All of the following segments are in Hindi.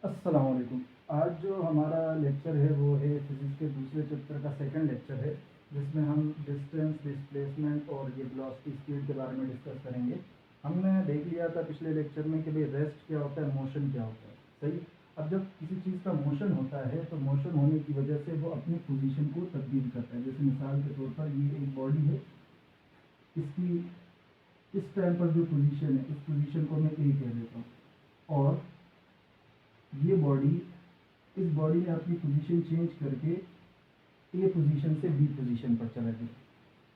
अस्सलाम वालेकुम। आज जो हमारा लेक्चर है वो है फिज़िक्स के दूसरे चैप्टर का सेकंड लेक्चर है, जिसमें हम डिस्टेंस, डिस्प्लेसमेंट और ये वेलोसिटी स्पीड के बारे में डिस्कस करेंगे। हमने देख लिया था पिछले लेक्चर में कि भाई रेस्ट क्या होता है, मोशन क्या होता है। सही। अब जब किसी चीज़ का मोशन होता है तो मोशन होने की वजह से वो अपनी पोजीशन को तब्दील करता है। जैसे मिसाल के तौर पर ये एक बॉडी है, इसकी इस टाइम पर जो पोजीशन है, इस पोजीशन को मैं ए कह देता हूँ, और ये बॉडी, इस बॉडी ने अपनी पोजीशन चेंज करके ए पोजीशन से बी पोजीशन पर चला गया।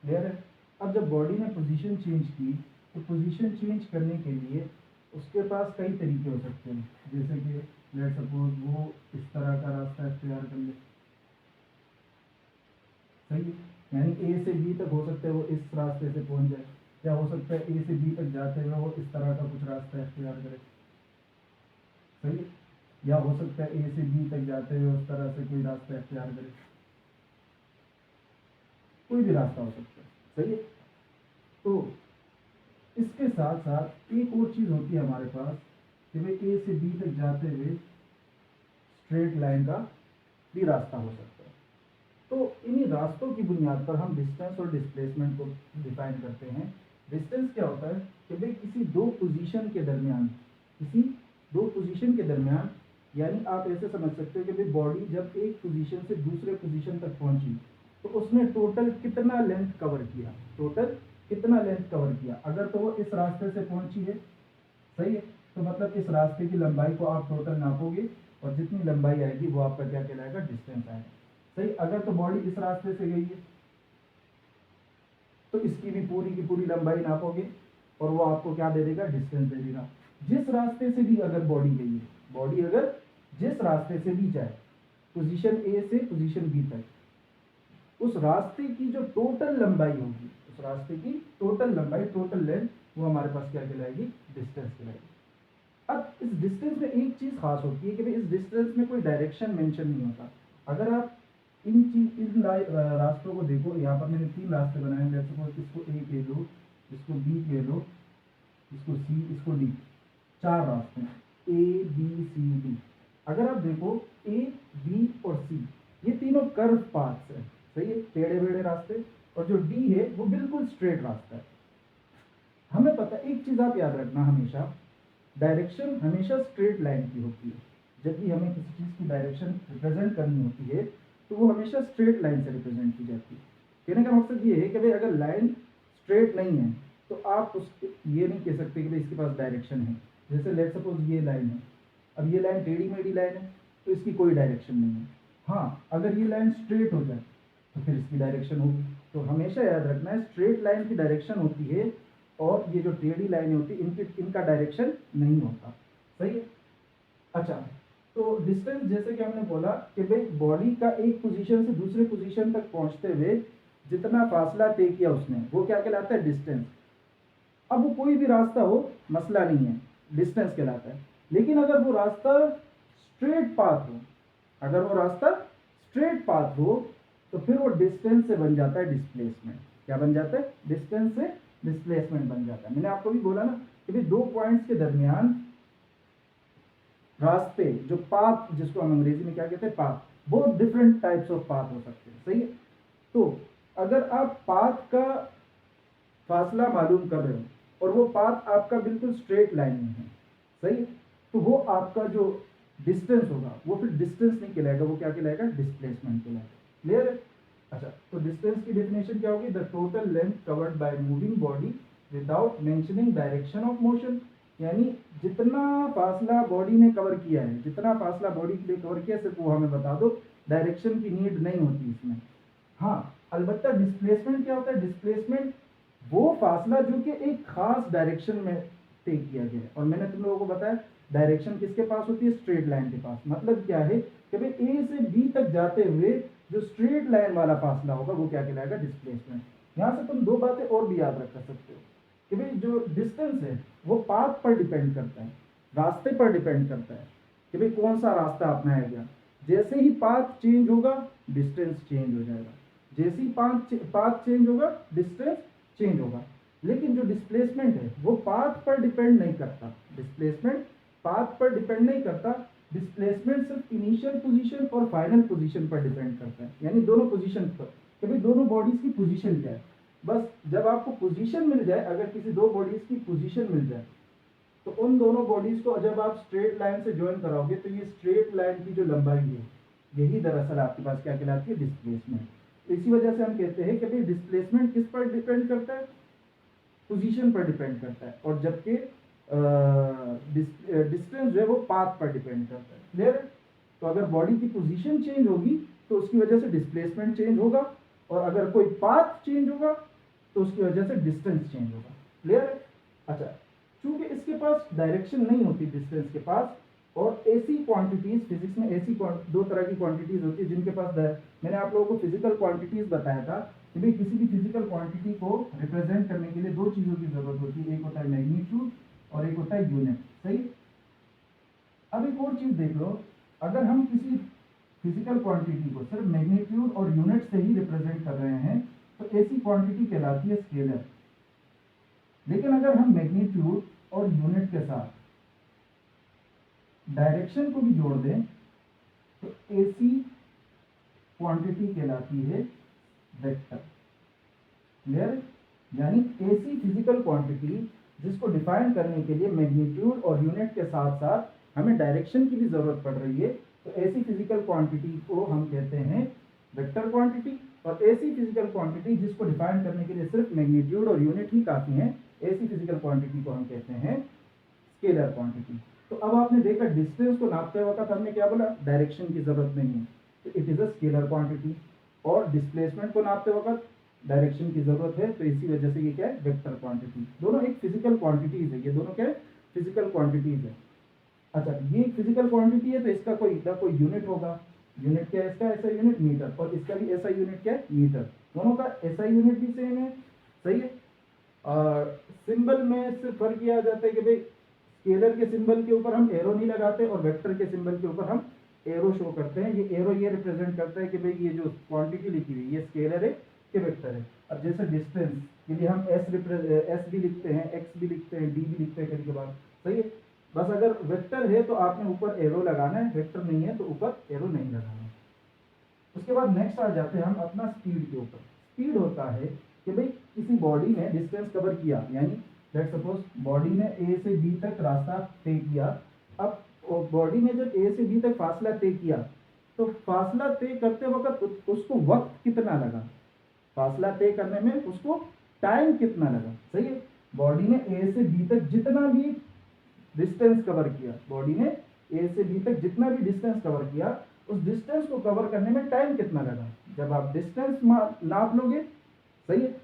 क्लियर है। अब जब बॉडी ने पोजीशन चेंज की तो पोजीशन चेंज करने के लिए उसके पास कई तरीके हो सकते हैं। जैसे कि लेट सपोज वो इस तरह का रास्ता इख्तियार कर ले। सही। यानी ए से बी तक हो सकता है वो इस रास्ते से पहुंच जाए, या हो सकता है ए से बी तक जाते हुए वो इस तरह का कुछ रास्ता इख्तियार करे। सही। या हो सकता है ए से बी तक जाते हुए उस तरह से कोई रास्ता इख्तियार करे। कोई भी रास्ता हो सकता है। सही है। तो इसके साथ साथ एक और चीज़ होती है हमारे पास कि भाई ए से बी तक जाते हुए स्ट्रेट लाइन का भी रास्ता हो सकता है। तो इन्हीं रास्तों की बुनियाद पर हम डिस्टेंस और डिस्प्लेसमेंट को डिफाइन करते हैं। डिस्टेंस क्या होता है कि भाई किसी दो पोजीशन के दरमियान, किसी दो पोजीशन के दरमियान, यानी आप ऐसे समझ सकते हो कि भाई बॉडी जब एक पोजीशन से दूसरे पोजीशन तक पहुंची तो उसने टोटल कितना लेंथ कवर किया, टोटल कितना लेंथ कवर किया। अगर तो वो इस रास्ते से पहुंची है, सही है, तो मतलब इस रास्ते की लंबाई को आप टोटल नापोगे और जितनी लंबाई आएगी वो आपका क्या कहलाएगा, डिस्टेंस आएगा। सही। अगर तो बॉडी इस रास्ते से गई है तो इसकी भी पूरी की पूरी लंबाई नापोगे और वो आपको क्या दे देगा, डिस्टेंस दे देगा। जिस रास्ते से भी अगर बॉडी गई है, बॉडी अगर जिस रास्ते से भी जाए, पोजीशन ए से पोजीशन बी तक, उस रास्ते की जो टोटल लंबाई होगी, उस रास्ते की टोटल लंबाई, टोटल लेंथ, वो हमारे पास क्या कहलाएगी, डिस्टेंस कहलाएगी। अब इस डिस्टेंस में एक चीज खास होती है कि भाई इस डिस्टेंस में कोई डायरेक्शन मेंशन नहीं होता। अगर आप इन रास्तों को देखो, यहाँ पर मैंने तीन रास्ते बनाए हैं। जैसे सपोज इसको ए कह लो, इसको बी कह लो, इसको सी, इसको डी। चार रास्ते हैं, ए बी सी डी। अगर आप देखो ए बी और सी, ये तीनों कर्व पाथ्स हैं। सही है, टेढ़े बेढ़े रास्ते। और जो डी है वो बिल्कुल स्ट्रेट रास्ता है। हमें पता, एक चीज आप याद रखना हमेशा, डायरेक्शन हमेशा स्ट्रेट लाइन की होती है। जब भी हमें किसी चीज़ की डायरेक्शन रिप्रेजेंट करनी होती है तो वो हमेशा स्ट्रेट लाइन से रिप्रेजेंट की जाती है। कहने का मकसद ये है कि भाई अगर लाइन स्ट्रेट नहीं है तो आप उस ये नहीं कह सकते कि भाई इसके पास डायरेक्शन है। जैसे लेट सपोज ये लाइन है, अब ये लाइन टेढ़ी मेढ़ी लाइन है तो इसकी कोई डायरेक्शन नहीं है। हाँ, अगर ये लाइन स्ट्रेट हो जाए तो फिर इसकी डायरेक्शन होगी। तो हमेशा याद रखना है, स्ट्रेट लाइन की डायरेक्शन होती है और ये जो टेढ़ी लाइनें होती है इनका डायरेक्शन नहीं होता। सही है। अच्छा, तो डिस्टेंस जैसे कि हमने बोला कि भाई बॉडी का एक पोजीशन से दूसरे पोजीशन तक पहुंचते हुए जितना फासला तय किया उसने, वो क्या कहलाता है, डिस्टेंस। अब वो कोई भी रास्ता हो, मसला नहीं है, डिस्टेंस कहलाता है। लेकिन अगर वो रास्ता स्ट्रेट पाथ हो, अगर वो रास्ता स्ट्रेट पाथ हो तो फिर वो डिस्टेंस से बन जाता है डिस्प्लेसमेंट। क्या बन जाता है, डिस्टेंस से डिस्प्लेसमेंट बन जाता है। मैंने आपको भी बोला ना कि भाई दो पॉइंट्स के दरमियान रास्ते, जो पाथ, जिसको हम अंग्रेजी में क्या कहते हैं, पाथ, बहुत डिफरेंट टाइप्स ऑफ पाथ हो सकते हैं। सही है। तो अगर आप पाथ का फासला मालूम कर रहे हो और वो पाथ आपका बिल्कुल स्ट्रेट लाइन में है, सही, तो वो आपका जो डिस्टेंस होगा वो फिर डिस्टेंस नहीं कहलाएगा, वो क्या कहलाएगा, डिस्प्लेसमेंट कहलाएगा। क्लियर है। अच्छा, तो डिस्टेंस की डेफिनेशन क्या होगी, the total length covered by moving body without mentioning direction of motion. यानी जितना फासला बॉडी ने कवर किया है, जितना फासला बॉडी के लिए कवर किया, सिर्फ वो हमें बता दो, डायरेक्शन की नीड नहीं होती इसमें। हाँ, अलबत्ता डिस्प्लेसमेंट क्या होता है, डिस्प्लेसमेंट वो फासला जो कि एक खास डायरेक्शन में तय किया गया है। और मैंने तुम लोगों को बताया डायरेक्शन किसके पास होती है, स्ट्रेट लाइन के पास। मतलब क्या है कि भाई ए से बी तक जाते हुए जो स्ट्रेट लाइन वाला फासला होगा वो क्या कहलाएगा, डिस्प्लेसमेंट। यहाँ से तुम दो बातें और भी याद रख सकते हो कि भाई जो डिस्टेंस है वो पाथ पर डिपेंड करता है, रास्ते पर डिपेंड करता है कि भाई कौन सा रास्ता अपनाया गया। जैसे ही पाथ चेंज होगा डिस्टेंस चेंज हो जाएगा, जैसे ही पाथ चेंज होगा डिस्टेंस चेंज होगा। लेकिन जो डिस्प्लेसमेंट है वो पाथ पर डिपेंड नहीं करता, डिस्प्लेसमेंट पाथ पर डिपेंड नहीं करता, डिस्प्लेसमेंट सिर्फ इनिशियल पोजीशन और फाइनल पोजीशन पर डिपेंड करता है, यानी दोनों पोजीशन पर कि भाई दोनों बॉडीज की पोजीशन क्या है। बस जब आपको पोजीशन मिल जाए, अगर किसी दो बॉडीज की पोजीशन मिल जाए, तो उन दोनों बॉडीज को जब आप स्ट्रेट लाइन से ज्वाइन कराओगे तो ये स्ट्रेट लाइन की जो लंबाई है, यही दरअसल आपके पास क्या कहलाती है, डिस्प्लेसमेंट। तो इसी वजह से हम कहते हैं कि भाई डिस्प्लेसमेंट किस पर डिपेंड करता है, पोजीशन पर डिपेंड करता है, और जबकि डिस्टेंस जो है वो पाथ पर डिपेंड करता है। क्लियर है? तो अगर बॉडी की पोजीशन चेंज होगी तो उसकी वजह से डिस्प्लेसमेंट चेंज होगा, और अगर कोई पाथ चेंज होगा तो उसकी वजह से डिस्टेंस चेंज होगा। क्लियर है? अच्छा, चूंकि इसके पास डायरेक्शन नहीं होती डिस्टेंस के पास, और ऐसी क्वांटिटीज, फिजिक्स में ऐसी दो तरह की क्वांटिटीज होती है जिनके पास मैंने आप लोगों को फिजिकल क्वांटिटीज बताया था कि भाई किसी भी फिजिकल क्वांटिटी को रिप्रेजेंट करने के लिए दो चीजों की जरूरत होती है, एक होता है मैग्नीट्यूड और एक होता है यूनिट। सही? अब एक और चीज देख लो, अगर हम किसी फिजिकल क्वांटिटी को सिर्फ मैग्नीट्यूड और यूनिट से ही रिप्रेजेंट कर रहे हैं तो ऐसी क्वांटिटी कहलाती है स्केलर। लेकिन अगर हम मैग्नीट्यूड और यूनिट के साथ डायरेक्शन को भी जोड़ दें तो ऐसी क्वांटिटी कहलाती है वेक्टर। क्लियर? यानी ऐसी फिजिकल क्वांटिटी जिसको डिफाइन करने के लिए मैग्नीट्यूड और यूनिट के साथ साथ हमें डायरेक्शन की भी जरूरत पड़ रही है, तो ऐसी फिजिकल क्वांटिटी को हम कहते हैं वेक्टर क्वांटिटी। और ऐसी फिजिकल क्वांटिटी जिसको डिफाइन करने के लिए सिर्फ मैग्नीट्यूड और यूनिट ही काफी है, ऐसी फिजिकल क्वांटिटी को हम कहते हैं स्केलर क्वांटिटी। तो अब आपने देखा डिस्टेंस को नापते वक्त हमने क्या बोला, डायरेक्शन की जरूरत नहीं है, तो it is a scalar quantity. और डिस्प्लेसमेंट को नापते वक्त डायरेक्शन की जरूरत है, तो इसी वजह से ये क्या है, वेक्टर क्वांटिटी। दोनों एक फिजिकल क्वांटिटीज है, ये दोनों क्या है, फिजिकल क्वांटिटीज है। अच्छा, ये एक फिजिकल क्वांटिटी है तो इसका कोई यूनिट होगा। यूनिट क्या है इसका, ऐसा यूनिट मीटर, और इसका भी ऐसा यूनिट क्या है, मीटर। दोनों का ऐसा यूनिट भी सेम है। सही है? सिंबल में सिर्फ फर्क किया जाता है कि भाई स्केलर के सिंबल के ऊपर हम एरो नहीं लगाते और वेक्टर के सिंबल के ऊपर हम एरो शो करते हैं। ये एरो ये रिप्रेजेंट करता है कि भाई ये जो क्वांटिटी लिखी हुई ये स्केलर है कि वेक्टर है। अब जैसे डिस्टेंस के लिए हम एस भी लिखते हैं, एक्स भी लिखते हैं, डी भी लिखते हैं कभी कभार। सही है? बस अगर वेक्टर है तो आपने ऊपर एरो लगाना है, वेक्टर नहीं है तो ऊपर एरो नहीं लगाना है। उसके बाद नेक्स्ट आ जाते हैं हम अपना स्पीड के ऊपर। स्पीड होता है कि भाई किसी बॉडी ने डिस्टेंस कवर किया, यानी लेट्स सपोज बॉडी ने ए से बी तक रास्ता तय किया। अब बॉडी ने जब ए से बी तक फासला तय किया तो फासला तय करते वक्त उसको वक्त कितना लगा, फासला तय करने में उसको टाइम कितना लगा। सही है? बॉडी ने ए से बी तक जितना भी डिस्टेंस कवर किया, बॉडी ने ए से बी तक जितना भी डिस्टेंस कवर किया, उस डिस्टेंस को कवर करने में टाइम कितना लगा। जब आप डिस्टेंस नाप लोगे, सही है,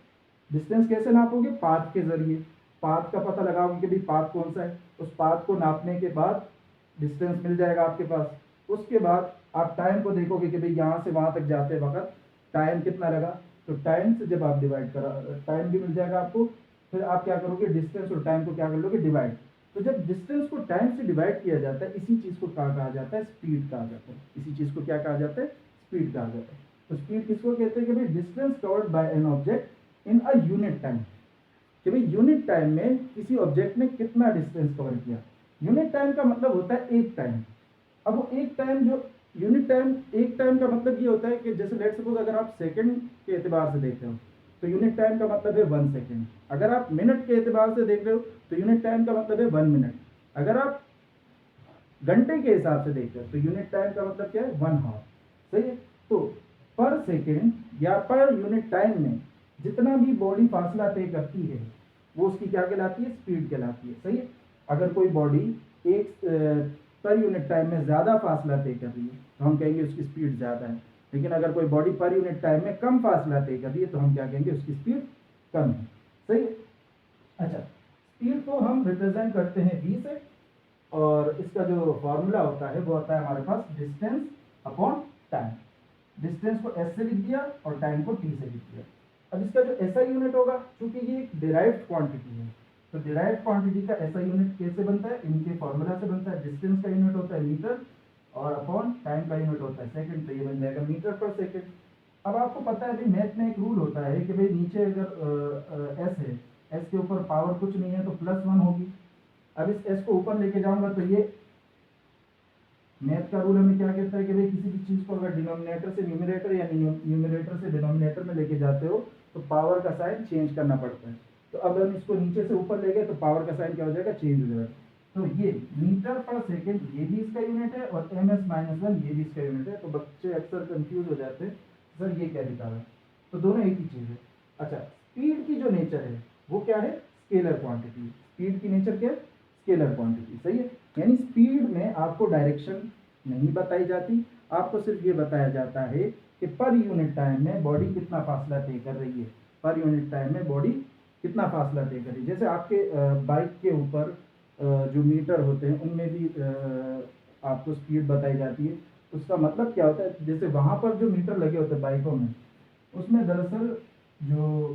डिस्टेंस कैसे नापोगे, पाथ के जरिए। पाथ का पता लगाओगे कि भाई पाथ कौन सा है, उस पाथ को नापने के बाद डिस्टेंस मिल जाएगा आपके पास। उसके बाद आप टाइम को देखोगे कि भाई यहाँ से वहाँ तक जाते वक्त टाइम कितना लगा, तो टाइम से जब आप डिवाइड करा, टाइम भी मिल जाएगा आपको। फिर आप क्या करोगे, डिस्टेंस और टाइम को क्या कर लोगे, डिवाइड। तो जब डिस्टेंस को टाइम से डिवाइड किया जाता है, इसी चीज़ को क्या कहा जाता है, स्पीड कहा जाता है। इसी चीज़ को क्या कहा जाता है, स्पीड कहा जाता है। तो स्पीड किसको कहते हैं कि भाई distance covered by N object in a unit time, कि भाई यूनिट टाइम में किसी ऑब्जेक्ट ने कितना डिस्टेंस कवर किया। यूनिट टाइम का मतलब होता है एक टाइम। अब वो एक टाइम जो यूनिट टाइम, एक टाइम का मतलब ये होता है कि जैसे लेट सपोज अगर आप सेकंड के एतबार से देख रहे हो तो यूनिट टाइम का मतलब है 1 सेकंड। अगर आप मिनट के एतबार से देख रहे हो तो यूनिट टाइम का मतलब है 1 मिनट। अगर आप घंटे के हिसाब से देख रहे हो तो यूनिट टाइम का मतलब क्या है, 1 हावर। सही है? तो पर सेकेंड या पर यूनिट टाइम में जितना भी बॉडी फासला तय करती है वो उसकी क्या कहलाती है, स्पीड कहलाती है। सही है? अगर कोई बॉडी एक पर यूनिट टाइम में ज़्यादा फासला तय कर रही है तो हम कहेंगे उसकी स्पीड ज़्यादा है। लेकिन अगर कोई बॉडी पर यूनिट टाइम में कम फासला तय कर रही है तो हम क्या कहेंगे, उसकी स्पीड कम है। सही है? अच्छा, स्पीड को हम रिप्रेजेंट करते हैं v से, और इसका जो फॉर्मूला होता है वो होता है हमारे पास डिस्टेंस अपॉन टाइम। डिस्टेंस को s से लिख दिया और टाइम को t से लिख दिया। अब इसका जो SI यूनिट होगा, क्योंकि ये एक डिराइव्ड क्वांटिटी है, तो डिराइव्ड क्वांटिटी का SI यूनिट कैसे बनता है, इनके फॉर्मूला से बनता है। डिस्टेंस का यूनिट होता है मीटर और अपॉन टाइम का यूनिट होता है सेकंड, तो ये बन जाएगा मीटर पर सेकंड। अब आपको पता है भाई मैथ में एक रूल होता है कि भाई नीचे अगर s है, s के ऊपर पावर कुछ नहीं है तो +1 होगी। अब इस s को ऊपर लेके जाऊंगा तो ये मैथ का रूल हमें क्या कहता है कि भाई किसी भी चीज़ को अगर डिनोमिनेटर से न्यूमरेटर या न्यूमरेटर से डिनोमिनेटर में लेके जाते हो तो पावर का साइन चेंज करना पड़ता है। तो अब हम इसको नीचे से ऊपर ले गए तो पावर का साइन क्या हो जाएगा, चेंज हो जाएगा। तो ये मीटर पर सेकंड ये भी इसका यूनिट है और ms-1 ये भी इसका यूनिट है। तो बच्चे अक्सर कंफ्यूज हो जाते हैं सर ये क्या लिखा हुआ है, तो दोनों एक ही चीज़ है। अच्छा, स्पीड की जो नेचर है वो क्या है, स्केलर क्वांटिटी। स्पीड की नेचर क्या है, स्केलर क्वांटिटी, सही है। यानी स्पीड में आपको डायरेक्शन नहीं बताई जाती, आपको सिर्फ ये बताया जाता है कि पर यूनिट टाइम में बॉडी कितना फासला तय कर रही है, पर यूनिट टाइम में बॉडी कितना फासला तय कर रही है। जैसे आपके बाइक के ऊपर जो मीटर होते हैं उनमें भी आपको स्पीड बताई जाती है। उसका मतलब क्या होता है, जैसे वहाँ पर जो मीटर लगे होते हैं बाइकों में, उसमें दरअसल जो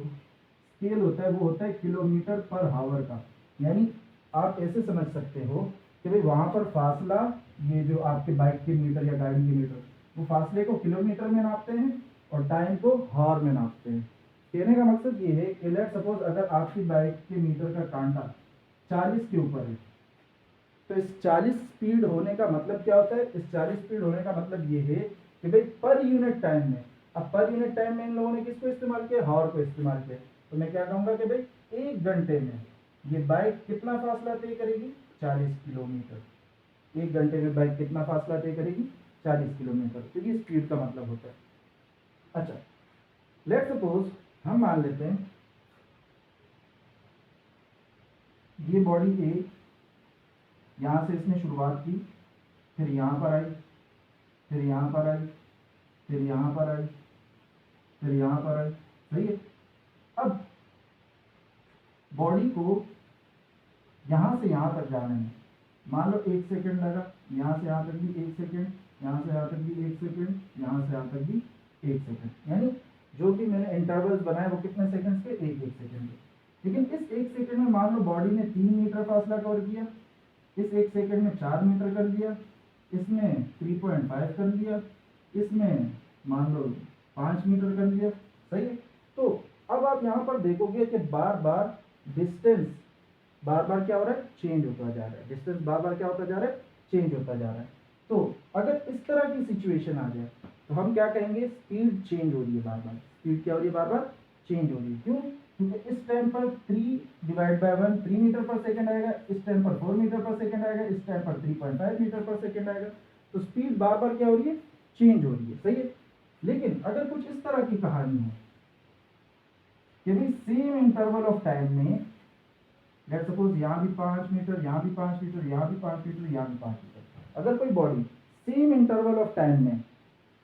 स्केल होता है वो होता है किलोमीटर पर हावर का। यानी आप ऐसे समझ सकते हो कि भाई वहाँ पर फासला, ये जो आपके बाइक के मीटर या गाड़ी के मीटर, वो फासले को किलोमीटर में नापते हैं और टाइम को हावर में नापते हैं। कहने का मकसद ये है कि लेट सपोज अगर आपकी बाइक के मीटर का कांटा 40 के ऊपर है, तो इस 40 स्पीड होने का मतलब क्या होता है, इस 40 स्पीड होने का मतलब ये है कि भाई पर यूनिट टाइम में, अब पर यूनिट टाइम में इन लोगों ने किसको इस्तेमाल किया, हावर को इस्तेमाल किया। तो मैं क्या कहूँगा कि भाई 1 घंटे में ये बाइक कितना फासला तय करेगी, 40 किलोमीटर। 1 घंटे में बाइक कितना फासला तय करेगी, 40 किलोमीटर। तो ये स्पीड का मतलब होता है। अच्छा, लेट सपोज हम मान लेते हैं ये बॉडी ए, यहाँ से इसने शुरुआत की, फिर यहाँ पर आई, फिर यहाँ पर आई, फिर यहाँ पर आई, फिर यहाँ पर आई, सही है। अब बॉडी को यहाँ से यहाँ तक जाने में मान लो 1 सेकंड लगा, यहाँ से यहाँ तक भी 1 सेकंड, यहाँ से यहाँ तक भी 1 सेकंड, यहाँ से यहाँ तक भी 1 सेकंड। यानी जो भी मैंने इंटरवल्स बनाए वो कितने सेकंड्स के, 1-1 सेकंड के। लेकिन इस 1 सेकंड में मान लो बॉडी ने 3 मीटर फासला कवर किया, इस 1 सेकंड में 4 मीटर कर दिया, इसमें 3.5 कर लिया, इसमें मान लो 5 मीटर कर लिया, सही है। तो अब आप यहाँ पर देखोगे कि बार बार डिस्टेंस बार बार क्या हो रहा है, चेंज होता जा रहा है। डिस्टेंस बार बार क्या होता जा रहा है, चेंज होता जा रहा है। तो अगर इस तरह की सिचुएशन आ जाए तो हम क्या कहेंगे, स्पीड चेंज हो रही है बार बार। स्पीड क्या हो रही है, बार बार चेंज हो रही है। क्यों, क्योंकि इस टाइम पर 3/1 3 मीटर पर सेकंड आएगा, इस टाइम पर 4 मीटर पर सेकंड आएगा, इस टाइम पर 3.5 मीटर पर सेकंड आएगा। तो स्पीड बार बार क्या हो रही है, चेंज हो रही है, सही है। लेकिन अगर कुछ इस तरह की कहानी है कि भाई सेम इंटरवल ऑफ टाइम में, लेट सपोज यहाँ भी 5 मीटर, यहाँ भी 5 मीटर, यहाँ भी 5 मीटर, यहाँ भी 5 मीटर, अगर कोई body same interval of time में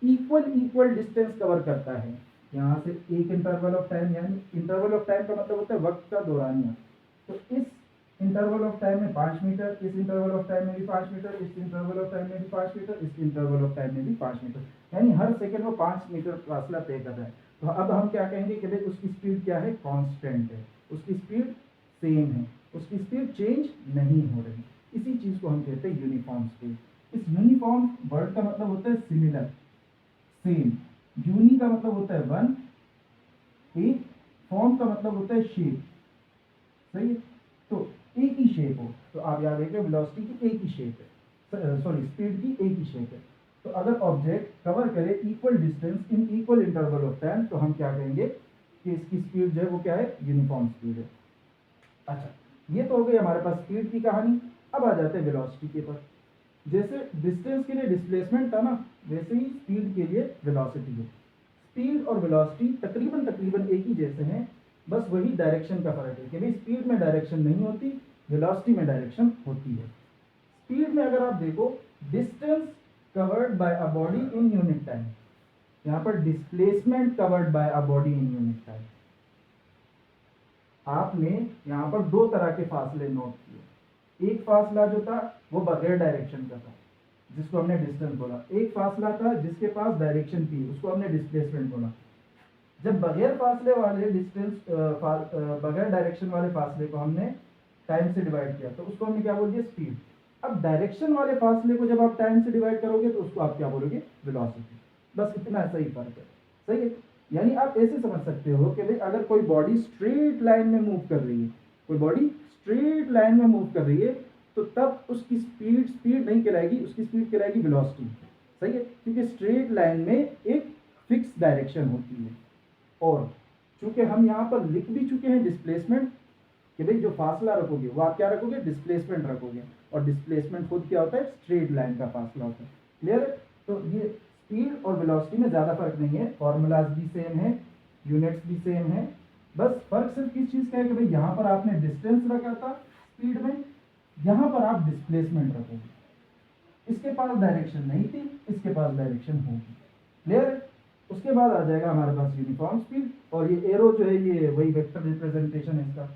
इक्वल डिस्टेंस कवर करता है, यहाँ से एक इंटरवल ऑफ टाइम, यानी इंटरवल ऑफ टाइम का मतलब होता है वक्त का दौरानिया। तो इस इंटरवल ऑफ टाइम में 5 मीटर, इस इंटरवल ऑफ टाइम में भी 5 मीटर, इस इंटरवल ऑफ टाइम में भी 5 मीटर, इस इंटरवल ऑफ टाइम में भी 5 मीटर, यानी हर सेकंड वो 5 मीटर फासला तय कर रहा है। तो अब हम क्या कहेंगे कि भाई उसकी स्पीड क्या है, कांस्टेंट है, उसकी स्पीड सेम है, उसकी स्पीड चेंज नहीं हो रही। इसी चीज़ को हम कहते हैं यूनिफॉर्म स्पीड। इस यूनिफॉर्म वर्ड का मतलब होता है सिमिलर, सेम। यूनि का मतलब होता है वन, एक, फॉर्म का मतलब होता है शेप, सही है। तो एक ही शेप हो, तो आप याद रखिए वेलोसिटी की एक ही शेप है, सॉरी स्पीड की एक ही शेप है। तो अगर ऑब्जेक्ट कवर करे equal distance in equal interval of time, तो हम क्या कहेंगे कि इसकी स्पीड जो है वो क्या है, यूनिफॉर्म स्पीड है। अच्छा, ये तो हो गई हमारे पास स्पीड की कहानी। अब आ जाते हैं वेलोसिटी के पास। जैसे डिस्टेंस के लिए डिस्प्लेसमेंट था ना, वैसे ही स्पीड के लिए वेलोसिटी है। स्पीड और वेलोसिटी तकरीबन तकरीबन एक ही जैसे हैं, बस वही डायरेक्शन का फर्क है कि भाई स्पीड में डायरेक्शन नहीं होती, वेलोसिटी में डायरेक्शन होती है। स्पीड में अगर आप देखो, distance covered by a body in unit time, यहाँ पर displacement covered by a body in unit time. आपने यहाँ पर दो तरह के फासले नोट किए। एक फासला जो था वो बगैर डायरेक्शन का था, जिसको हमने डिस्टेंस बोला। एक फासला था जिसके पास डायरेक्शन थी, उसको हमने डिस्प्लेसमेंट बोला। जब बगैर फासले वाले बगैर डायरेक्शन वाले फासले को हमने टाइम से डिवाइड किया, तो उसको हमने क्या बोल दिया, स्पीड। अब डायरेक्शन वाले फासले को जब आप टाइम से डिवाइड करोगे तो उसको आप क्या बोलोगे, वेलोसिटी। बस इतना सही फर्क है, सही है। यानी आप ऐसे समझ सकते हो कि भाई अगर कोई बॉडी स्ट्रेट लाइन में मूव कर रही है, कोई बॉडी स्ट्रेट लाइन में मूव कर रही है, तो तब उसकी स्पीड नहीं कहलाएगी, उसकी स्पीड कहलाएगी वेलोसिटी। सही है, क्योंकि स्ट्रेट लाइन में एक फिक्स डायरेक्शन होती है। और चूंकि हम यहाँ पर लिख भी चुके हैं डिस्प्लेसमेंट, कि भाई जो फासला रखोगे वो आप क्या रखोगे, डिस्प्लेसमेंट रखोगे, और डिस्प्लेसमेंट खुद क्या होता है, स्ट्रेट लाइन का फासला होता है। क्लियर? तो ये स्पीड और वेलोसिटी में ज़्यादा फर्क नहीं है, फॉर्मूलाज भी सेम है, यूनिट्स भी सेम है। बस फर्क सिर्फ किस चीज़ का है कि भाई यहाँ पर आपने डिस्टेंस रखा था स्पीड में, यहाँ पर आप डिस्प्लेसमेंट रखोगे। इसके पास डायरेक्शन नहीं थी, इसके पास डायरेक्शन होगी। क्लियर? उसके बाद आ जाएगा हमारे पास यूनिफॉर्म स्पीड, और ये एरो जो है ये वही वेक्टर रिप्रेजेंटेशन है इसका।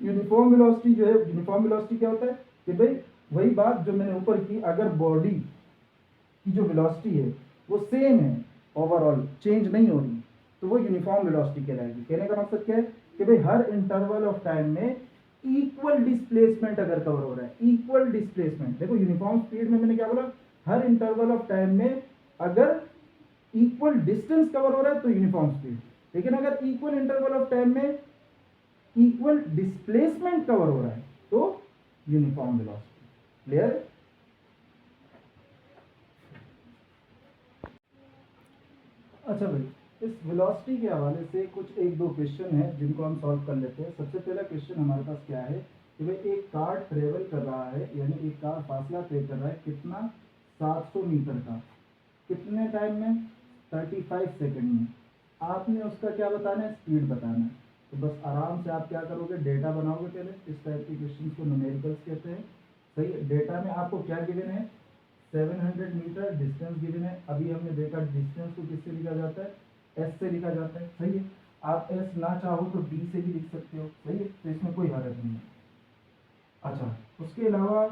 यूनिफॉर्म वेलोसिटी जो है, यूनिफॉर्म वेलोसिटी क्या होता है कि भाई वही बात जो मैंने ऊपर की, अगर बॉडी की जो वेलोसिटी है वो सेम है, ओवरऑल चेंज नहीं हो रही, तो वो यूनिफॉर्म वेलोसिटी कहलाएगी। कहने का मकसद क्या है कि भाई हर इंटरवल ऑफ टाइम में इक्वल डिस्प्लेसमेंट अगर कवर हो रहा है, इक्वल डिस्प्लेसमेंट। देखो यूनिफॉर्म स्पीड में मैंने क्या बोला, हर इंटरवल ऑफ टाइम में अगर इक्वल डिस्टेंस कवर हो रहा है तो यूनिफॉर्म स्पीड, लेकिन अगर इक्वल इंटरवल ऑफ टाइम में इक्वल डिस्प्लेसमेंट कवर हो रहा है तो यूनिफॉर्म वेलोसिटी। क्लियर? अच्छा भाई, इस वेलोसिटी के हवाले से कुछ एक दो क्वेश्चन है जिनको हम सॉल्व कर लेते हैं। सबसे पहला क्वेश्चन हमारे पास क्या है कि भाई एक कार ट्रेवल कर रहा है, यानी एक कार फासला तय कर रहा है कितना, 700 मीटर का, कितने टाइम में, 35 सेकंड में। आपने उसका क्या बताना है, स्पीड बताना है। तो बस आराम से आप क्या करोगे, डेटा बनाओगे पहले। इस टाइप के क्वेश्चन को न्यूमेरिकल्स कहते हैं। सही है, डेटा में आपको क्या गिवन है, 700 मीटर डिस्टेंस गिवन है। अभी हमने देखा डिस्टेंस को किससे लिखा जाता है, एस से लिखा जाता है। सही है, आप एस ना चाहो तो डी से भी लिख सकते हो। सही है, तो इसमें कोई हरज नहीं है। अच्छा, उसके अलावा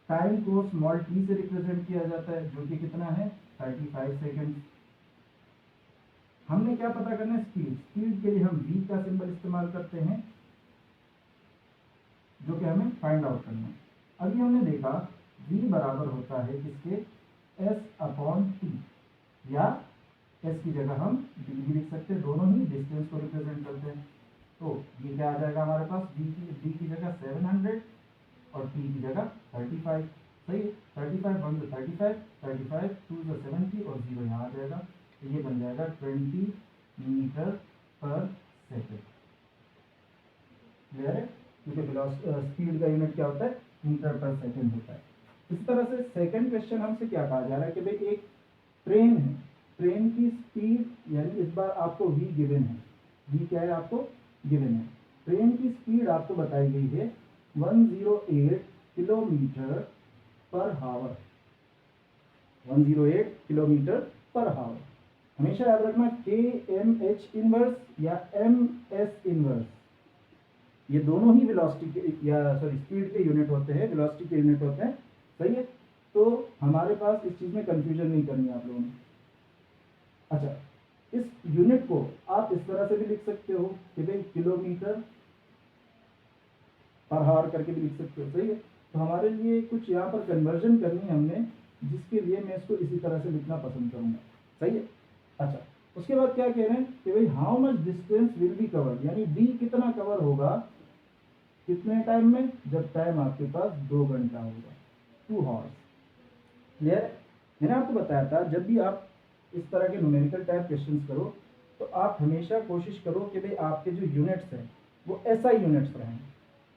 टाइम को स्मॉल टी से रिप्रेजेंट किया जाता है, जो कि कितना है, 35 सेकेंड। हमने क्या पता करना है, स्पीड। स्पीड के लिए हम v का सिंबल इस्तेमाल करते हैं, जो कि हमें फाइंड आउट करना है। अभी हमने देखा v बराबर होता है किसके, s/t, या s की जगह हम d भी लिख सकते हैं, दोनों ही डिस्टेंस को रिप्रेजेंट करते हैं। तो ये क्या आ जाएगा हमारे पास, d की जगह 700 और t की जगह 35। सही है, 35 1 से 35, 35 2 से 70 और 0 यहाँ आ जाएगा। तो ये बन जाएगा 20 मीटर पर सेकेंड। क्लियर है, क्योंकि स्पीड का यूनिट क्या होता है, मीटर पर सेकेंड होता है। इस तरह से सेकंड क्वेश्चन हमसे क्या कहा जा रहा है कि भाई एक ट्रेन है, ट्रेन की स्पीड, यानी इस बार आपको v गिवन है, v क्या है आपको गिवन है। ट्रेन की स्पीड आपको बताई गई है 108 किलोमीटर पर हावर, 108 किलोमीटर पर हावर। हमेशा याद रखना kmh इनवर्स या ms इनवर्स, ये दोनों ही वेलोसिटी के, या सॉरी स्पीड के यूनिट होते हैं, वेलोसिटी के यूनिट होते हैं। सही है, तो हमारे पास इस चीज़ में कंफ्यूजन नहीं करनी है आप लोगों ने। अच्छा, इस यूनिट को आप इस तरह से भी लिख सकते हो कि भाई किलोमीटर पर हावर करके भी लिख सकते हो। सही है, तो हमारे लिए कुछ यहाँ पर कन्वर्जन करनी है हमने, जिसके लिए मैं इसको इसी तरह से लिखना पसंद करूँगा। सही है। अच्छा, उसके बाद क्या कह रहे हैं कि भाई how much distance will be covered, यानी डी कितना कवर होगा कितने टाइम में, जब टाइम आपके पास 2 घंटा होगा, 2 आवर्स। क्लियर? मैंने आपको बताया था जब भी आप इस तरह के न्यूमेरिकल टाइप क्वेश्चंस करो तो आप हमेशा कोशिश करो कि भाई आपके जो यूनिट्स हैं वो एसआई यूनिट्स रहें।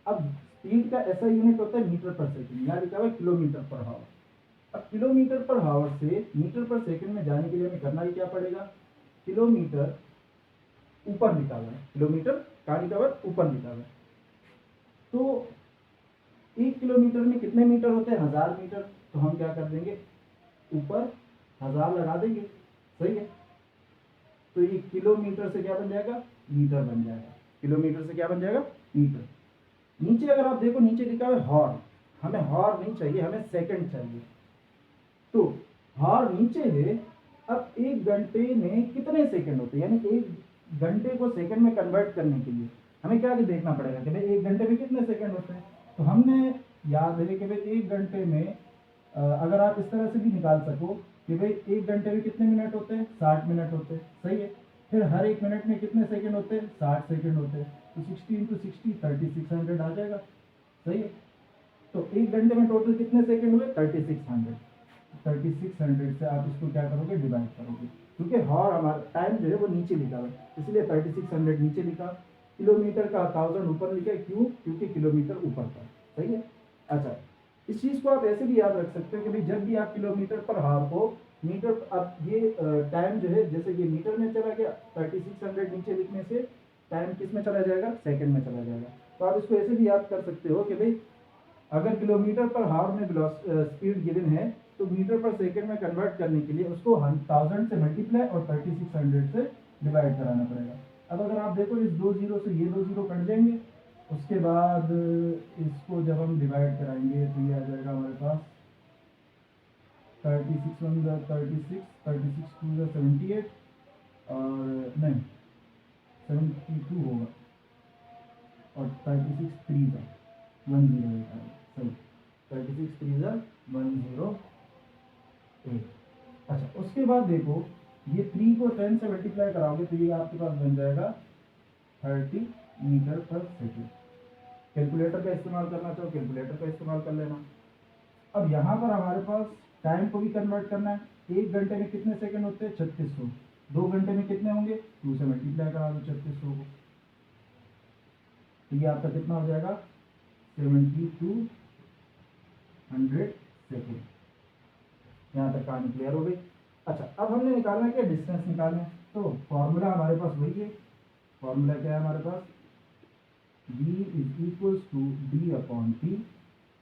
अब स्पीड का एसआई यूनिट होता है मीटर पर सेकेंड, यहाँ लिखा हुआ है किलोमीटर पर हावर। अब किलोमीटर पर हावर से मीटर पर सेकेंड में जाने के लिए हमें करना ही क्या पड़ेगा, किलोमीटर ऊपर लिखा हुआ है, किलोमीटर कहाँ लिखा हुआ है, ऊपर लिखा हुआ है। तो 1 किलोमीटर में कितने मीटर होते हैं, 1000 मीटर। तो हम क्या कर देंगे, ऊपर 1000 लगा देंगे। सही है, तो ये किलोमीटर से क्या बन जाएगा, मीटर बन जाएगा। किलोमीटर से क्या बन जाएगा, मीटर। नीचे अगर आप देखो, नीचे लिखा है हॉर, हमें हॉर नहीं चाहिए, हमें सेकंड चाहिए। तो हॉर नीचे है। अब 1 घंटे में कितने सेकंड होते हैं, यानी 1 घंटे को सेकंड में कन्वर्ट करने के लिए हमें क्या देखना पड़ेगा कि भाई 1 घंटे में कितने सेकंड होते हैं। तो हमने याद है कि भाई 1 घंटे में अगर आप इस तरह से भी निकाल सको कि भाई 1 घंटे में कितने मिनट होते हैं, 60 मिनट होते हैं। सही है, फिर हर 1 मिनट में कितने सेकंड होते हैं, 60 सेकंड होते हैं। तो 60 × 60 3600 आ जाएगा। सही है, तो 1 घंटे में टोटल कितने सेकंड हुए? 3600। 3600 से आप इसको क्या करोगे? डिवाइड करोगे, क्योंकि हॉर हमारा टाइम जो है वो नीचे लिखा हुआ है, इसलिए 3600 नीचे लिखा। किलोमीटर का 1000 ऊपर लिखा है, क्यों? क्योंकि किलोमीटर ऊपर था। सही है। अच्छा, इस चीज़ को आप ऐसे भी याद रख सकते हो कि भाई जब भी आप किलोमीटर पर हाफ हो, मीटर, अब ये टाइम जो है, जैसे ये मीटर में चला गया, 3600 नीचे लिखने से टाइम किस में चला जाएगा? सेकंड में चला जाएगा। तो आप इसको ऐसे भी याद कर सकते हो कि भाई अगर किलोमीटर पर हावर में स्पीड गिवन है, तो मीटर पर सेकंड में कन्वर्ट करने के लिए उसको 1000 से मल्टीप्लाई और 3600 से डिवाइड कराना पड़ेगा। अब अगर आप देखो इस 2 जीरो से ये 2 जीरो कट जाएंगे, उसके बाद इसको जब हम डिवाइड कराएंगे तो ये आ जाएगा हमारे पास 36 1 36, 36 2 78, और नहीं 72 होगा, और 36 3 108 सही, 36 3 108। अच्छा, उसके बाद देखो ये 3 को 10 से मल्टीप्लाई कराओगे तो ये आपके पास बन जाएगा 30 मीटर पर सेकेंड। कैलकुलेटर का इस्तेमाल करना चाहो कैलकुलेटर का इस्तेमाल कर लेना। अब यहाँ पर हमारे पास टाइम को भी कन्वर्ट करना है। 1 घंटे में कितने सेकंड होते हैं? 3600। 2 घंटे में कितने होंगे? 2 से मल्टीप्लाई करा दो 3600 को, तो ये आपका कितना हो जाएगा? 7200 सेकेंड। यहाँ तक कहानी क्लियर हो गई। अच्छा, अब हमने निकालना है क्या? डिस्टेंस निकालना है। तो फॉर्मूला हमारे पास वही है। फॉर्मूला क्या है हमारे पास? v is equals to D upon T.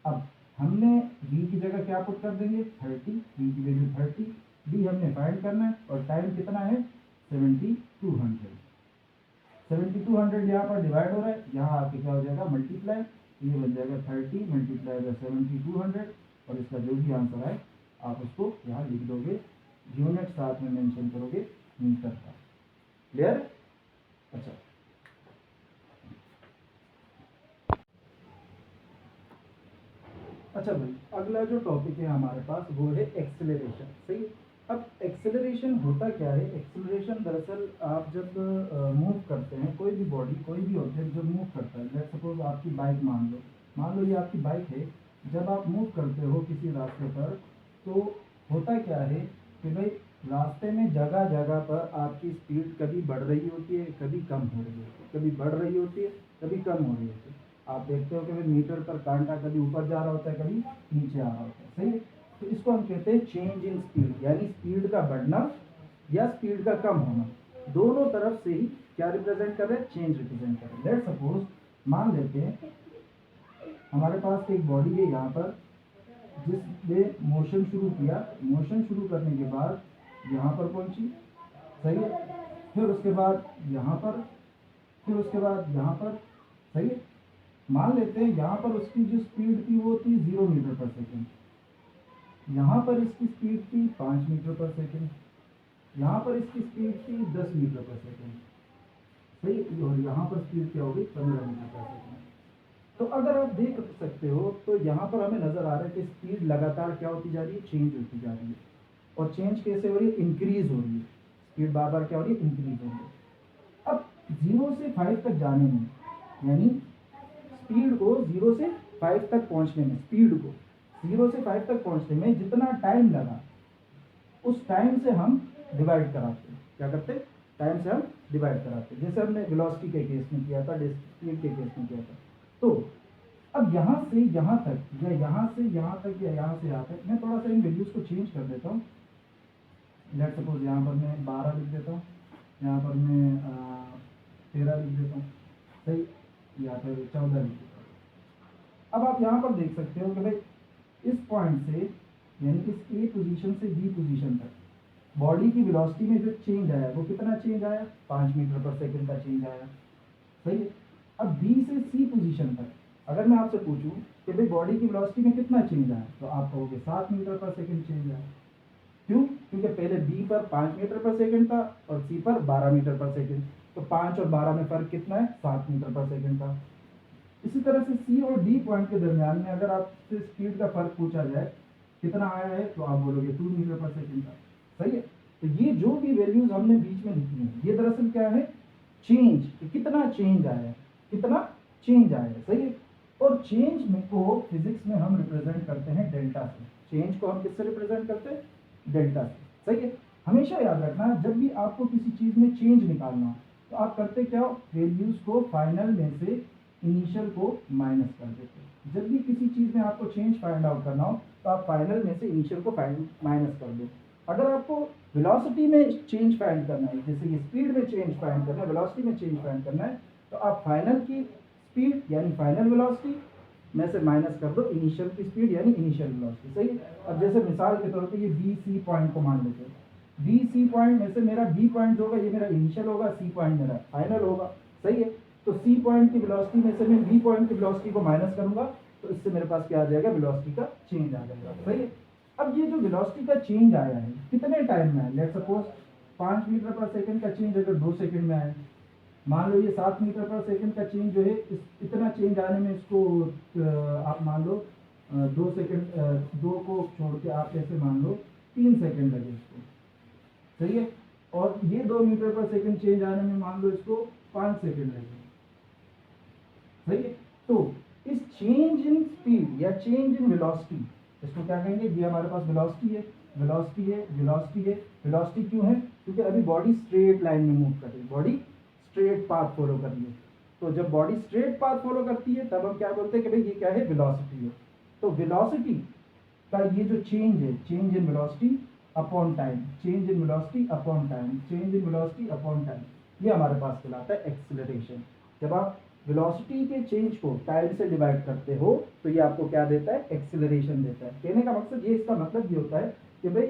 अब हमने v की जगह क्या पुट कर देंगे? 30, v की वैल्यू 30, d हमने फाइंड करना है, और टाइम कितना है? 7200। 7200 यहाँ पर डिवाइड हो रहा है, यहाँ आके क्या हो जाएगा? मल्टीप्लाई, ये बन जाएगा 30 मल्टीप्लाई बाय 7200, और इसका जो भी आंसर है आप उसको यहाँ लिख दोगे, यूनिट साथ में मेंशन करोगे मीटर का। क्लियर? अच्छा, अच्छा भाई, अगला जो टॉपिक है हमारे पास वो है एक्सेलरेशन। सही है। अब एक्सेलरेशन होता क्या है? एक्सेलरेशन दरअसल आप जब मूव करते हैं, कोई भी बॉडी, कोई भी ऑब्जेक्ट जब मूव करता है, लेट्स सपोज आपकी बाइक मान लो ये आपकी बाइक है, जब आप मूव करते हो किसी रास्ते पर, तो होता क्या है कि भाई रास्ते में जगह जगह पर आपकी स्पीड कभी बढ़ रही होती है, कभी कम हो रही होती है, कभी बढ़ रही होती है, कभी कम हो रही होती है। आप देखते हो कि भाई मीटर पर कांटा कभी ऊपर जा रहा होता है, कभी नीचे आ रहा होता है। सही है। तो इसको हम कहते हैं चेंज इन स्पीड, यानी स्पीड का बढ़ना या स्पीड का कम होना, दोनों तरफ से ही क्या रिप्रेजेंट कर रहे हैं? चेंज रिप्रेजेंट कर रहे हैं। लेट्स सपोज मान लेते हैं हमारे पास एक बॉडी है यहाँ पर, जिसने मोशन शुरू किया, मोशन शुरू करने के बाद यहाँ पर पहुंची। सही है। फिर उसके बाद यहाँ पर, फिर उसके बाद यहाँ पर। सही है। मान लेते हैं यहाँ पर उसकी जो स्पीड थी वो थी 0 मीटर पर सेकेंड, यहाँ पर इसकी स्पीड थी 5 मीटर पर सेकेंड, यहाँ पर इसकी स्पीड थी 10 मीटर पर सेकेंड। सही। और यहाँ पर स्पीड क्या होगी? 15 मीटर पर सेकेंड। तो अगर आप देख सकते हो तो यहाँ पर हमें नजर आ रहा है कि स्पीड लगातार क्या होती जा रही है? चेंज होती जा रही है। और चेंज कैसे हो रही है? इंक्रीज हो रही है। स्पीड बार बार क्या हो रही है? इंक्रीज हो रही है। अब 0 से 5 तक जाने में, यानी स्पीड को 0 से 5 तक पहुंचने में, स्पीड को 0 से 5 तक पहुंचने में जितना टाइम लगा, उस टाइम से हम डिवाइड कराते हैं। क्या करते हैं? टाइम से हम डिवाइड कराते हैं, जैसे हमने वेलोसिटी के केस में किया था, स्पीड के केस में किया था। तो अब यहाँ से यहाँ तक, या यहाँ से यहाँ तक, या यहाँ से यहाँ तक, मैं थोड़ा सा इन वैल्यूज को चेंज कर देता हूँ। लेट सपोज यहाँ पर मैं 12 लिख देता हूँ, यहाँ पर मैं 13 लिख देता हूँ। सही। या फिर 14 लिख देता हूँ। अब आप यहाँ पर देख सकते हो कि भाई इस पॉइंट से, यानी इस ए पोजीशन से बी पोजीशन तक बॉडी की वेलोसिटी में जो चेंज आया वो कितना चेंज आया? 5 मीटर पर सेकंड का चेंज आया। सही है। अब बी से सी पोजीशन तक अगर मैं आपसे पूछूं कि भाई बॉडी की वेलोसिटी में कितना चेंज आया, तो आप कहोगे 7 मीटर पर सेकंड चेंज आया। क्यों? क्योंकि पहले बी पर 5 मीटर पर सेकंड था और सी पर 12 मीटर पर सेकंड, तो 5 और 12 में फर्क कितना है? 7 मीटर पर सेकंड का। इसी तरह से सी और डी पॉइंट के दरमियान में अगर आपसे स्पीड का फर्क पूछा जाए कितना आया है, तो आप बोलोगे 2 मीटर पर सेकंड का। सही है। तो ये जो भी वैल्यूज हमने बीच में लिखी है, ये दरअसल क्या है? चेंज, कितना चेंज आया है, कितना चेंज आया है। सही है। और चेंज में को फिजिक्स में हम रिप्रेजेंट करते हैं डेल्टा से। चेंज को हम किससे रिप्रेजेंट करते हैं? डेल्टा से। सही है। हमेशा याद रखना, जब भी आपको किसी चीज में चेंज निकालना हो तो आप करते क्या हो? वैल्यूज को फाइनल में से इनिशियल को माइनस कर देते हो। जब भी किसी चीज में आपको चेंज फाइंड आउट करना हो तो आप फाइनल में से इनिशियल को माइनस कर दो। अगर आपको वेलोसिटी में चेंज फाइंड करना है, जैसे कि स्पीड में चेंज फाइंड करना है, वेलोसिटी में चेंज फाइंड करना है, तो आप फाइनल की स्पीड यानी फाइनल वेलोसिटी में से माइनस कर दो इनिशियल की स्पीड यानी इनिशियल वेलोसिटी। सही है। अब जैसे मिसाल के तौर पे ये बी सी पॉइंट को मान लेते हैं। बी सी पॉइंट में से मेरा बी पॉइंट होगा, ये मेरा इनिशियल होगा, सी पॉइंट मेरा फाइनल होगा। सही है। तो सी पॉइंट की वेलोसिटी में से मैं बी पॉइंट की वेलोसिटी को माइनस करूंगा, तो इससे मेरे पास क्या आ जाएगा? वेलोसिटी का चेंज आ जाएगा। सही है। अब ये जो वेलोसिटी का चेंज आया है कितने टाइम में है? लेट सपोज 5 मीटर पर सेकंड का चेंज अगर 2 सेकंड में आया, मान लो ये 7 मीटर पर सेकंड का चेंज जो है इतना चेंज आने में इसको आप मान लो 2 सेकंड, 2 को छोड़ के आप कैसे मान लो 3 सेकंड लगे इसको। सही है। और ये 2 मीटर पर सेकंड चेंज आने में मान लो इसको 5 सेकंड लगे। सही है। तो इस चेंज इन स्पीड या चेंज इन वेलोसिटी, इसको क्या कहेंगे? ये हमारे पास वेलोसिटी है, वेलोसिटी है, वेलोसिटी है। वेलोसिटी क्यों है? क्योंकि अभी बॉडी स्ट्रेट लाइन में मूव कर रही है, बॉडी स्ट्रेट पाथ फॉलो कर रही है। तो जब बॉडी स्ट्रेट पाथ फॉलो करती है तब हम क्या बोलते हैं कि भाई ये क्या है? वेलोसिटी है। तो वेलोसिटी का ये जो चेंज है, change in velocity upon time, change in velocity upon time, change in velocity upon time, ये हमारे पास कहलाता है एक्सीलरेशन। जब आप वेलोसिटी के चेंज को टाइम से डिवाइड करते हो तो ये आपको क्या देता है? एक्सीलरेशन देता है। कहने का मकसद ये, इसका मतलब ये होता है कि भाई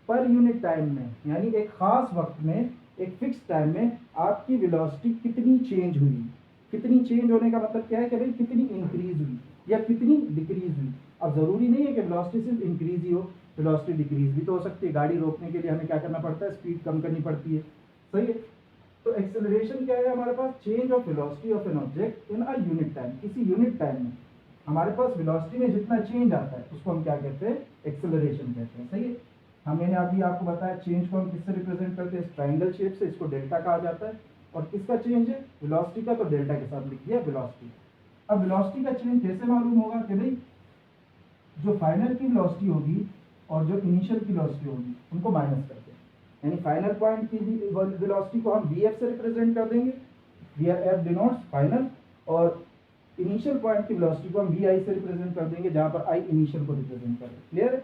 पर यूनिट टाइम में यानी एक खास वक्त में, एक फिक्स टाइम में आपकी वेलोसिटी कितनी चेंज हुई। कितनी चेंज होने का मतलब क्या है कि भाई कितनी इंक्रीज हुई या कितनी डिक्रीज हुई। अब जरूरी नहीं है कि वेलोसिटी सिर्फ इंक्रीज ही हो, वेलोसिटी डिक्रीज भी तो हो सकती है। गाड़ी रोकने के लिए हमें क्या करना पड़ता है? स्पीड कम करनी पड़ती है। सही है। तो एक्सेलरेशन क्या है हमारे पास? Change of velocity of an object in a unit time. किसी यूनिट टाइम में हमारे पास वेलोसिटी में जितना चेंज आता है उसको हम क्या कहते हैं? एक्सेलरेशन कहते हैं। सही है। मैंने अभी आपको बताया चेंज को हम किससे रिप्रेजेंट करते हैं? ट्राइंगल शेप से, इसको डेल्टा कहा जाता है। और किसका चेंज है? वेलोसिटी का, तो डेल्टा के साथ लिख दिया वेलोसिटी। अब वेलोसिटी का चेंज कैसे मालूम होगा? कि भाई जो फाइनल की वेलोसिटी होगी और जो इनिशियल की वेलोसिटी होगी उनको माइनस करके, यानी फाइनल पॉइंट की वेलोसिटी को हम वी से रिप्रेजेंट कर देंगे, वेयर एफ डिनोट्स फाइनल, और इनिशियल पॉइंट की वेलोसिटी को हम वी आई से रिप्रेजेंट कर देंगे, जहां पर आई इनिशियल को रिप्रेजेंट कर रहे हैं। क्लियर?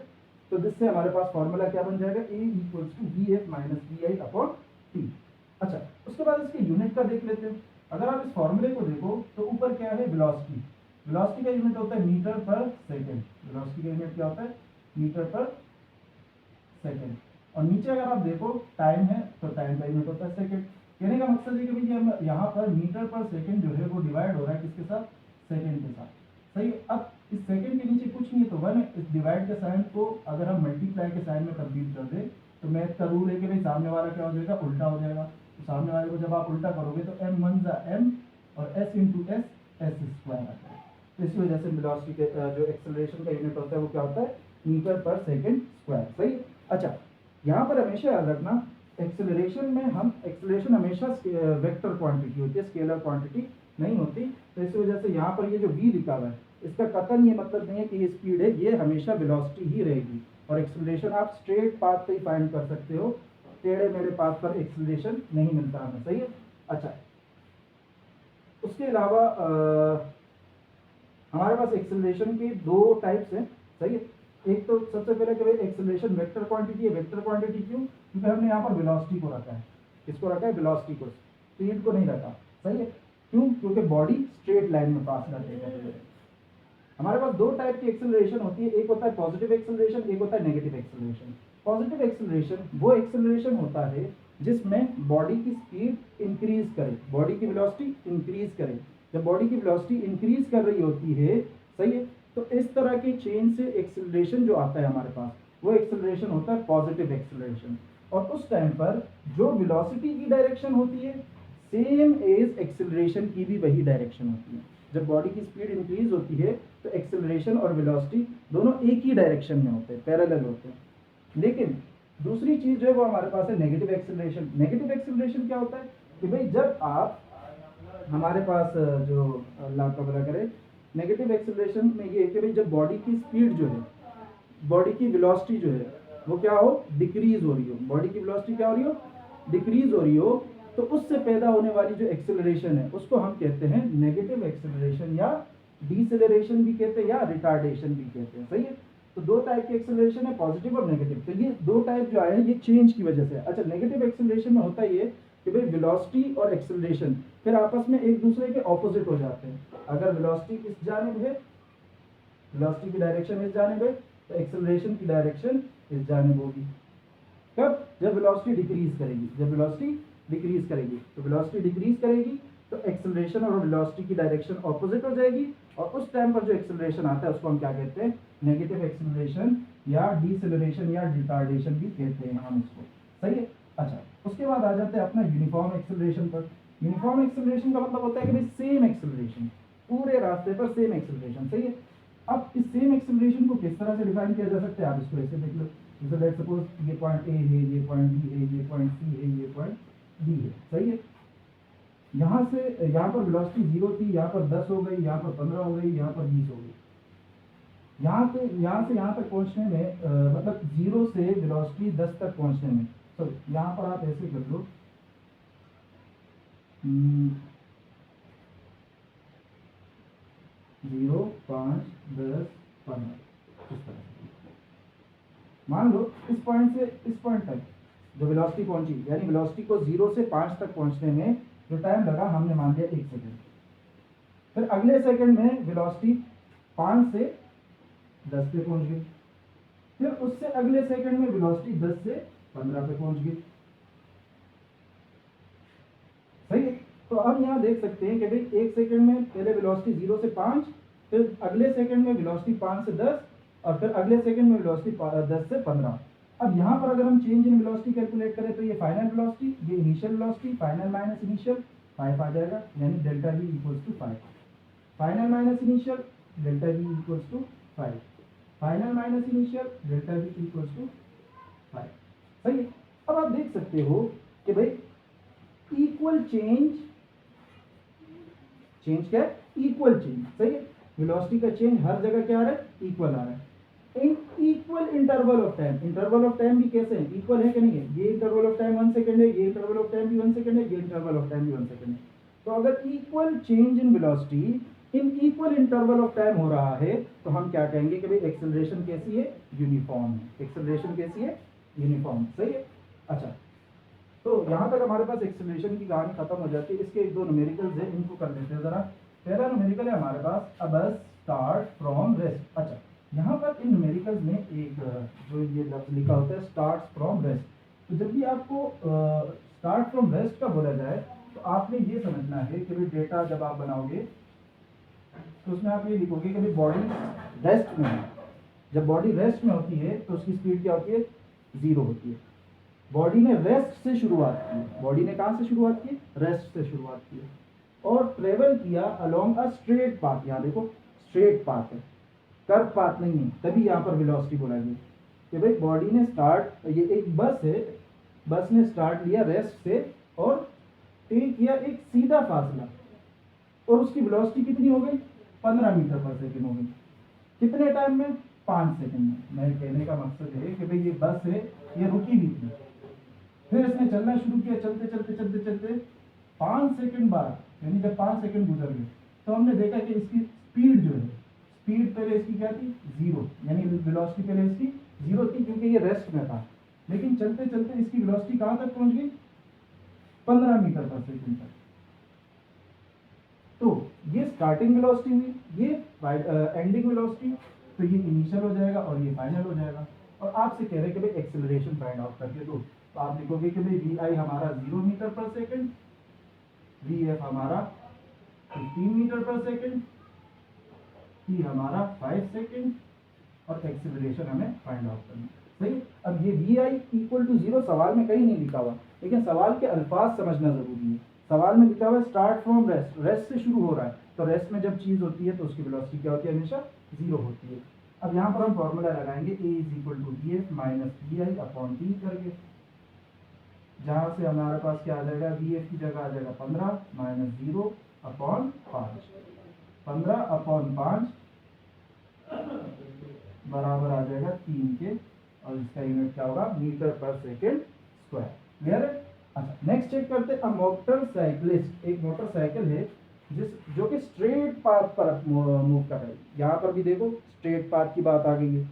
तो जिससे हमारे पास फॉर्मूला क्या बन जाएगा? A equals to v f minus v i upon t. अच्छा, उसके बाद इसके यूनिट का देख लेते हैं। अगर आप इस फॉर्मूले को देखो तो ऊपर क्या है? वेलोसिटी। वेलोसिटी का यूनिट होता है मीटर पर सेकेंड। वेलोसिटी का यूनिट क्या होता है? मीटर पर सेकेंड। और नीचे अगर आप देखो टाइम है तो टाइम का यूनिट होता है सेकेंड। कहने का मकसद है कि भैया यहाँ पर मीटर पर सेकेंड जो है वो डिवाइड हो रहा है किसके साथ? सेकेंड के साथ। सही। अब इस सेकेंड के नीचे कुछ नहीं है तो वन है। इस डिवाइड के साइन को अगर हम मल्टीप्लाई के साइन में तब्दील कर दें तो मैथ का रूल है कि भाई सामने वाला क्या हो जाएगा? उल्टा हो जाएगा। तो सामने वाले को जब आप उल्टा करोगे तो एम वन जा एम और S into S, S square आता है। तो इसी वजह से वेलोसिटी के जो एक्सेलरेशन का यूनिट होता है वो क्या होता है? मीटर पर सेकेंड स्क्वायर। सही। अच्छा, यहाँ पर हमेशा याद रखना एक्सेलरेशन में हम एक्सेलरेशन हमेशा वेक्टर क्वांटिटी होती है, स्केलर क्वांटिटी नहीं होती। तो इस वजह से यहाँ पर ये जो v लिखा हुआ है इसका कतई ये मतलब नहीं है कि ये स्पीड है, ये हमेशा वेलोसिटी ही रहेगी। और एक्सेलरेशन आप स्ट्रेट पाथ पे ही फाइंड कर सकते हो, टेढ़े मेढ़े पाथ पर एक्सेलरेशन नहीं मिलता हमें। सही है। अच्छा, उसके अलावा हमारे पास एक्सेलरेशन के दो टाइप्स हैं। सही है। एक तो सबसे पहले कि भाई एक्सेलरेशन वेक्टर क्वांटिटी है। वेक्टर क्वांटिटी क्यों? क्योंकि हमने यहाँ पर वेलोसिटी को रखा है। किसको रखा है? वेलोसिटी को, स्पीड को नहीं रखा। सही है। क्यों? क्योंकि बॉडी स्ट्रेट लाइन में पास करते हैं। हमारे पास दो टाइप की एक्सेलरेशन होती है, एक होता है पॉजिटिव एक्सेलरेशन, एक होता है नेगेटिव एक्सेलरेशन। पॉजिटिव एक्सेलरेशन वो एक्सेलरेशन होता है जिसमें बॉडी की स्पीड इंक्रीज करे, बॉडी की वेलोसिटी इंक्रीज करे। जब बॉडी की वेलोसिटी इंक्रीज कर रही होती है, सही है, तो इस तरह की चेन से एक्सेलरेशन जो आता है हमारे पास वो एक्सेलरेशन होता है पॉजिटिव एक्सेलरेशन। और उस टाइम पर जो वेलोसिटी की डायरेक्शन होती है सेम एज एक्सेलरेशन की भी वही डायरेक्शन होती है। जब बॉडी की स्पीड इंक्रीज होती है तो एक्सेलरेशन और वेलोसिटी दोनों एक ही डायरेक्शन में होते हैं, पैरेलल होते हैं। लेकिन दूसरी चीज जो है वो हमारे पास है नेगेटिव एक्सेलरेशन। नेगेटिव एक्सेलरेशन क्या होता है कि भाई जब आप, हमारे पास जो अल्लाह का भला करे, नेगेटिव एक्सेलरेशन में ये है कि भाई जब बॉडी की स्पीड जो है, बॉडी की वेलोसिटी जो है वो क्या हो, डिक्रीज हो रही हो, बॉडी की वेलोसिटी क्या हो रही हो, डिक्रीज हो रही हो, तो उससे पैदा होने वाली जो एक्सेलरेशन है उसको हम कहते हैं नेगेटिव एक्सेलरेशन, या डिसेलरेशन भी कहते हैं, या रिटार्डेशन भी कहते हैं। सही है। तो दो टाइप की एक्सेलरेशन है, पॉजिटिव और नेगेटिव। तो ये दो टाइप जो आए हैं ये चेंज की वजह से। अच्छा, नेगेटिव एक्सेलरेशन में होता ये कि भाई वेलोसिटी और एक्सेलरेशन फिर आपस में एक दूसरे के ऑपोजिट हो जाते हैं। अगर वेलोसिटी इस जानिब है, वेलोसिटी की डायरेक्शन इस जानिब है, तो एक्सेलरेशन की डायरेक्शन इस जानिब होगी। कब? जब वेलोसिटी डिक्रीज करेगी। जब वेलोसिटी डिक्रीज करेगी, तो वेलोसिटी डिक्रीज करेगी तो एक्सेलरेशन और वेलोसिटी की डायरेक्शन ऑपोजिट हो जाएगी, और उस टाइम पर जो एक्सेलरेशन आता है उसको हम क्या कहते हैं, नेगेटिव एक्सेलरेशन या डिसेलरेशन या रिटार्डेशन भी कहते हैं हम इसको। सही है। अच्छा, उसके बाद आ जाते हैं अपना यूनिफॉर्म एक्सेलरेशन पर। यूनिफॉर्म एक्सेलरेशन का मतलब होता है कि भाई सेम एक्सेलरेशन, पूरे रास्ते पर सेम एक्सेलरेशन। सही है। अब इस सेम एक्सेलरेशन को किस तरह से डिफाइन किया जा सकता है, आप इसको ऐसे देख लो। जैसे लेट्स सपोज ये पॉइंट ए है, ये पॉइंट बी है, ये पॉइंट सी है, ये पॉइंट डी है। सही है। यहाँ से यहाँ पर वेलोसिटी 0 थी, यहाँ पर 10 हो गई, यहाँ पर 15 हो गई, यहाँ पर 20 हो गई। यहाँ से यहाँ तक पहुँचने में मतलब 0 से वेलोसिटी 10 तक पहुँचने में, तो यहाँ पर आप ऐसे कर लो 0, 5, 10, 15 इस तरह से। मान लो इस पॉइंट से इस पॉइंट तक जो वेलोसिटी पहुंची, यानी वेलोसिटी को 0 से 5 तक पहुंचने में जो टाइम लगा हमने मान लिया 1 सेकंड। फिर अगले सेकंड में वेलोसिटी 5 से 10 पे पहुंच गई। फिर उससे अगले सेकंड में वेलोसिटी 10 से 15 पे पहुंच गई। सही है। तो अब यहाँ देख सकते हैं कि भाई 1 सेकंड में पहले वेलोसिटी 0 से 5, फिर अगले सेकंड में वेलोसिटी 5 से 10, और फिर अगले सेकंड में वेलोसिटी 10 से 15। अब यहाँ पर अगर हम चेंज इन वेलोसिटी कैलकुलेट करें तो ये फाइनल वेलोसिटी, ये initial velocity, final minus initial 5 आ जाएगा, यानी delta v equals to 5। Final minus initial delta v equals to 5, final minus initial delta v equals to 5। सही है। अब आप देख सकते हो कि भाई इक्वल चेंज, चेंज क्या है, इक्वल चेंज। सही है। वेलोसिटी का चेंज हर जगह क्या आ रहा है, इक्वल आ रहा है, in equal interval of time. Interval of time भी कैसे है, इक्वल है कि नहीं है। ये इंटरवल ऑफ टाइम 1 सेकंड है, ये इंटरवल ऑफ टाइम भी 1 सेकंड है, ये इंटरवल ऑफ टाइम भी 1 सेकंड है। तो अगर equal change in velocity in equal interval of time हो रहा है तो हम क्या कहेंगे कि भाई एक्सेलरेशन कैसी है, यूनिफॉर्म है। एक्सेलरेशन कैसी है, यूनिफॉर्म। सही है। अच्छा, तो यहाँ तक हमारे पास एक्सेलरेशन की कहानी खत्म हो जाती है। इसके एक दो न्यूमेरिकल्स है, इनको कर लेते हैं जरा। पहला न्यूमेरिकल है हमारे पास, अ बस स्टार्ट फ्रॉम रेस्ट। अच्छा, यहाँ पर इन न्यूमेरिकल्स में एक जो ये लफ्ज लिखा होता है स्टार्ट फ्रॉम रेस्ट, तो जब भी आपको स्टार्ट फ्रॉम रेस्ट का बोला जाए तो आपने ये समझना है कि भाई डेटा जब आप बनाओगे तो उसमें आप ये लिखोगे कि भाई बॉडी रेस्ट में है। जब बॉडी रेस्ट में होती है तो उसकी स्पीड क्या होती है, 0 होती है। बॉडी ने रेस्ट से शुरुआत की, बॉडी ने कहाँ से शुरुआत की, रेस्ट से शुरुआत की, और ट्रेवल किया अलोंग अ स्ट्रेट पाथ। यहाँ देखो स्ट्रेट पाथ है, कर्व पाथ नहीं है, तभी यहाँ पर वेलोसिटी बोला गया कि भाई बॉडी ने स्टार्ट, ये एक बस है, बस ने स्टार्ट लिया रेस्ट से और तय किया एक सीधा फासला, और उसकी वेलोसिटी कितनी हो गई, 15 मीटर पर सेकंड हो गई। कितने टाइम में, 5 सेकंड में। मेरे कहने का मकसद है कि भाई ये बस है, ये रुकी भी थी, फिर इसने चलना शुरू किया, चलते चलते चलते चलते 5 सेकंड बाद, यानी जब 5 सेकंड गुजर गए तो हमने देखा कि इसकी स्पीड जो है, स्पीड पहले इसकी क्या थी, 0, यानी वेलोसिटी पहले इसकी 0 थी क्योंकि ये रेस्ट में था। लेकिन चलते चलते इसकी वेलोसिटी कहाँ तक पहुंच गई, 15 मीटर पर सेकंड तक। तो ये स्टार्टिंग वेलोसिटी हुई, ये एंडिंग वेलोसिटी, तो ये इनिशियल हो जाएगा और ये फाइनल हो जाएगा। और आपसे कह रहे हैं कि भाई एक्सेलरेशन फाइंड आउट करके दो, तो आप लिखोगे कि भाई वी आई हमारा 0 मीटर पर सेकंड, वी एफ हमारा 15 मीटर पर सेकंड, टी हमारा 5 सेकंड, और एक्सेलरेशन हमें फाइंड आउट करना। सही। अब ये वी आई इक्वल टू 0 सवाल में कहीं नहीं लिखा हुआ, लेकिन सवाल के अल्फाज समझना जरूरी है। सवाल में लिखा हुआ है स्टार्ट फ्रॉम रेस्ट, रेस्ट से शुरू हो रहा है, तो रेस्ट में जब चीज होती है तो उसकी वेलोसिटी क्या होती है, हमेशा 0 होती है। अब यहाँ पर हम फॉर्मूला लगाएंगे a is equal to v f minus v i upon t करके, जहाँ से हमारे पास क्या आ जाएगा, वी एफ की जगह आ जाएगा 15 माइनस 0 अपॉन 5। 15/5 बराबर आ जाएगा 3 के, और इसका यूनिट क्या होगा, मीटर पर सेकेंड स्क्वायर। क्लियर है? अच्छा, नेक्स्ट चेक करते हैं। मोटरसाइकिलिस्ट, एक मोटरसाइकिल है जो कि स्ट्रेट पाथ पर मूव कर रही है। यहाँ पर भी देखो स्ट्रेट पाथ की बात आ गई है,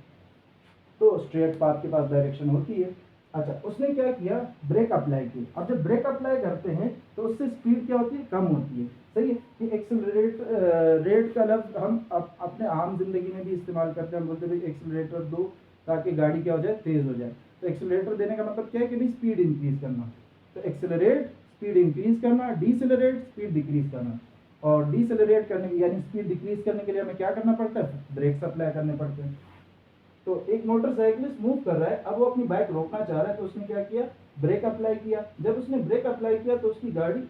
तो स्ट्रेट पाथ के पास डायरेक्शन होती है। अच्छा, उसने क्या किया, ब्रेक अप्लाई किए। अब जब ब्रेक अप्लाई करते हैं तो उससे स्पीड क्या होती है, कम होती है। सही है कि एक्सेलरेट रेट का लफ्ज हम अपने आम जिंदगी में भी इस्तेमाल करते हैं। हम बोलते हैं एक्सेलरेटर दो ताकि गाड़ी क्या हो जाए, तेज हो जाए। तो एक्सेलरेटर देने का मतलब क्या है कि भाई स्पीड इंक्रीज करना। तो एक्सेलरेट स्पीड इंक्रीज करना, डीसेलरेट स्पीड डिक्रीज करना। और डीसेलरेट करने के यानी स्पीड डिक्रीज करने के लिए हमें क्या करना पड़ता है, ब्रेक्स अप्लाई करने पड़ते हैं। तो एक मोटरसाइकिलिस्ट मूव कर रहा है, अब वो अपनी बाइक रोकना चाह रहा है, तो उसने क्या किया, ब्रेक अप्लाई किया। जब उसने ब्रेक अप्लाई किया तो उसकी गाड़ी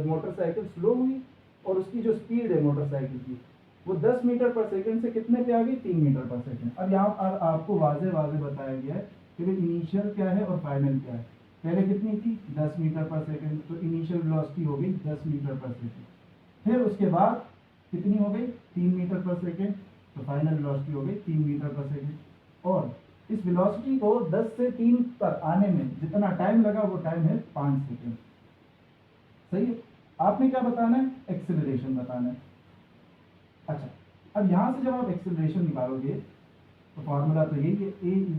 मोटरसाइकिल स्लो हुई, और उसकी जो स्पीड है मोटरसाइकिल की वो 10 मीटर पर सेकंड से कितने पे आ गई, 3 मीटर पर सेकंड। अब यहाँ आपको वाजे बताया गया है कि भाई इनिशियल क्या है और फाइनल क्या है। पहले कितनी थी, 10 मीटर पर सेकंड, तो इनिशियल वेलोसिटी हो गई 10 मीटर पर सेकंड। फिर उसके बाद कितनी हो गई, 3 मीटर पर सेकंड, तो फाइनल वेलोसिटी हो गई 3 मीटर पर सेकंड। और इस वेलोसिटी को 10 से 3 पर आने में जितना टाइम लगा वो टाइम है 5 सेकंड। सही है? आपने क्या बताना है, एक्सेलरेशन बताना है। अच्छा, अब यहां से जब आप एक्सेलरेशन निकालोगे तो फॉर्मूला तो यही है, a =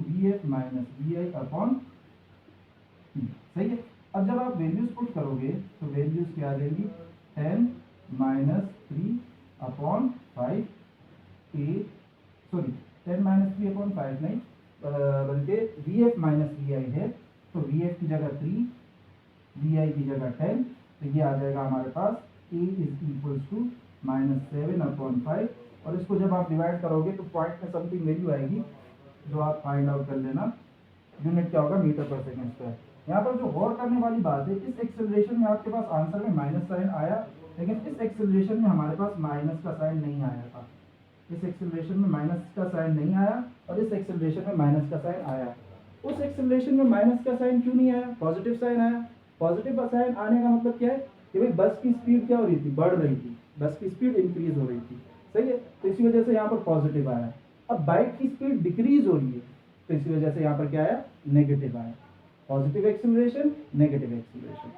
vf - vi upon t। सही है? अब जब आप वैल्यूज पुट करोगे तो वैल्यूज क्या आ जाएंगी, 10 - 3 अपॉन 5 a, सॉरी 10 - 3 अपॉन 5 नहीं, बल्कि vf - vi है, तो vf की जगह 3, vi की जगह 10, तो ये आ जाएगा हमारे पास a = -7/5। और इसको जब आप डिवाइड करोगे तो पॉइंट में समथिंग वैल्यू आएगी जो आप फाइंड आउट कर लेना। यूनिट क्या होगा, मीटर पर सेकेंड स्क्वायर। यहाँ पर जो गौर करने वाली बात है, इस एक्सेलरेशन में आपके पास आंसर में माइनस साइन आया, लेकिन इस एक्सेलरेशन में हमारे पास माइनस का साइन नहीं आया था। इस एक्सेलरेशन में माइनस का साइन नहीं आया, और इस एक्सेलरेशन में माइनस का साइन आया। उस एक्सेलरेशन में माइनस का साइन क्यों नहीं आया, पॉजिटिव साइन आया। पॉजिटिव साइन आने का मतलब क्या है कि भाई बस की स्पीड क्या हो रही थी, बढ़ रही थी, बस की स्पीड इंक्रीज हो रही थी। सही है? तो इसी वजह से यहाँ पर पॉजिटिव आया। अब बाइक की स्पीड डिक्रीज हो रही है, तो इसी वजह से यहाँ पर क्या आया, नेगेटिव आया। Positive acceleration, negative acceleration.